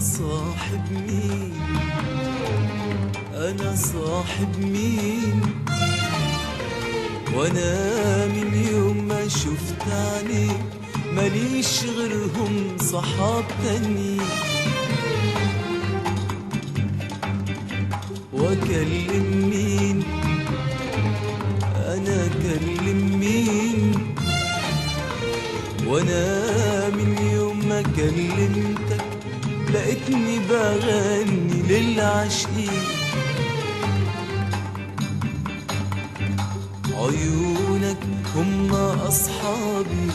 أصاحب مين؟ أنا صاحب مين؟ وأنا من يوم ما شفت عينيك ماليش غيرهم صحاب تانيين. وأكلم مين؟ أنا أكلم مين؟ وأنا من يوم ما كلمتك لقيتني بغني للعاشقين. عيونك هم أصحابي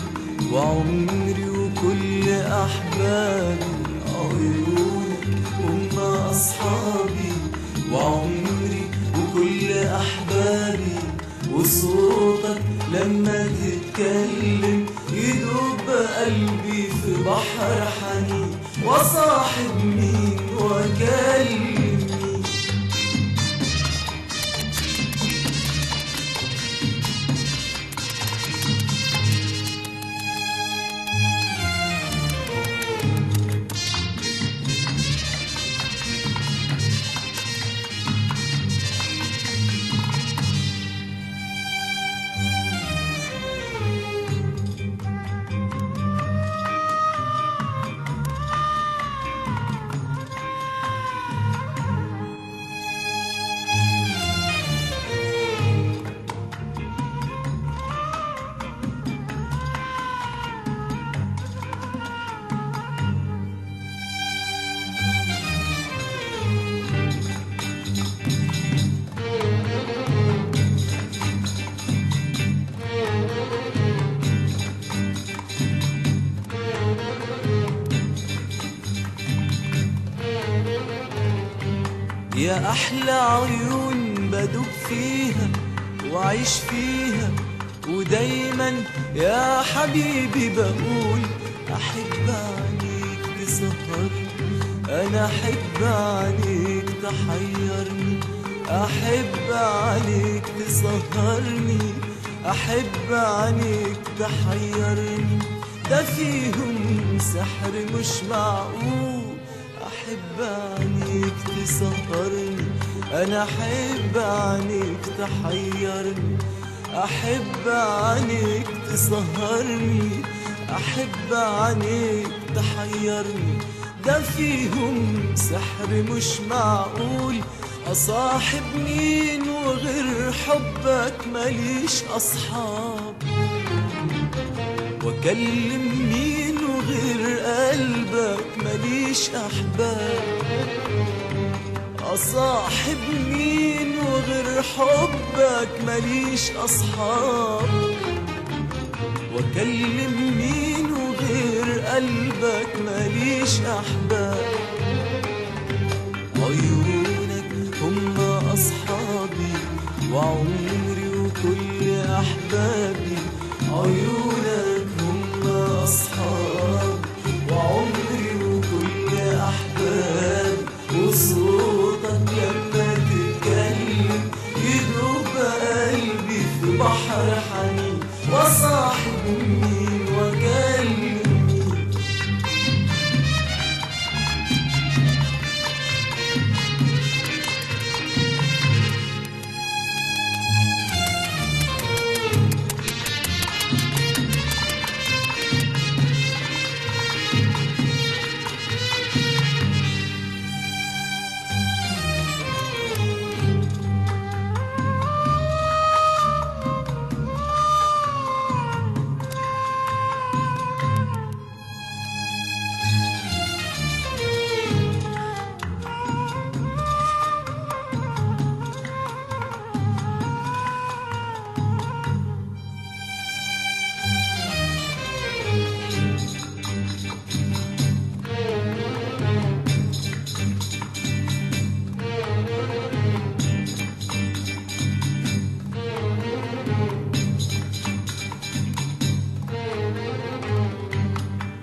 وعمري وكل أحبابي. عيونك هم أصحابي وعمري وكل أحبابي. وصوتك لما تتكلم يدوب قلبي في بحر حنين. وصاحب مين وأكلم مين؟ يا أحلى عيون بدوب فيها وعيش فيها. ودايما يا حبيبي بقول أحب عينيك تسهرني. أنا أحب عينيك تحيرني. أحب عينيك تسهرني. أحب عينيك تحيرني. ده فيهم سحر مش معقول. أحب عينيك تسهرني. أنا أحب عينيك تحيرني. أحب عينيك تسهرني. أحب عينيك تحيرني. ده فيهم سحر مش معقول. أصاحب مين وغير حبك ماليش أصحاب؟ وأكلم مين وغير قلبك ماليش أحباب؟ أصاحب مين وغير حبك ماليش أصحاب؟ وأكلم مين وغير قلبك ماليش أحباب؟ عيونك هم أصحابي وعمري وكل أحبابي. عيونك هم أصحابي وعمري وكل أحبابي. وصوتك لما تتكلم يدوب قلبي في بحر حنين. وصاحب مين وأكلم مين؟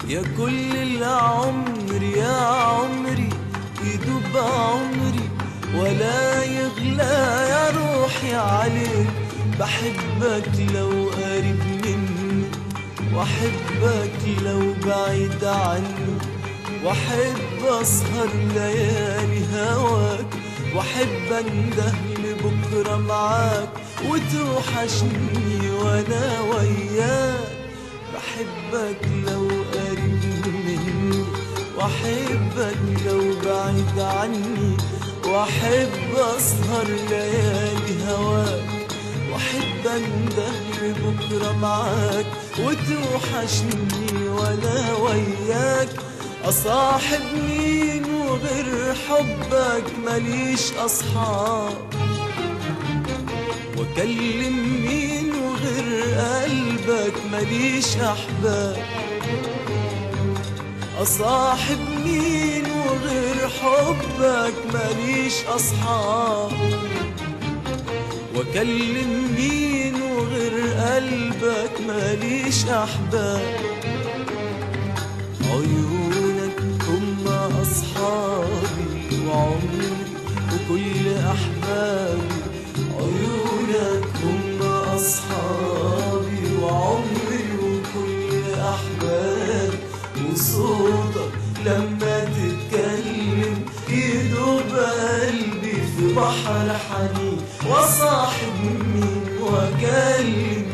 يا كل العمر يا عمري يدوب عمري ولا يغلى يا روحي عليك. بحبك لو قريب مني واحبك لو بعيد عني. واحب اسهر ليالي هواك، واحب انده لبكره معاك وتوحشني وانا وياك. بحبك لو قريب مني، واحبك لو بعيد عني، واحب اسهر ليالي هواك، واحب انده لبكره معاك وتوحشني وانا وياك. اصاحب مين وغير حبك ماليش اصحاب، واكلم مين وغير قلبك ماليش احباب. اصاحب مين وغير حبك ماليش اصحاب، واكلم مين وغير قلبك ماليش احباب. عيونك هم اصحابي وعمري وكل احبابي، عيونك هم اصحابي وعمري وكل احبابي. وصوتك لما تتكلم يدوب قلبي في بحر حنين، وصاحب مين واكلم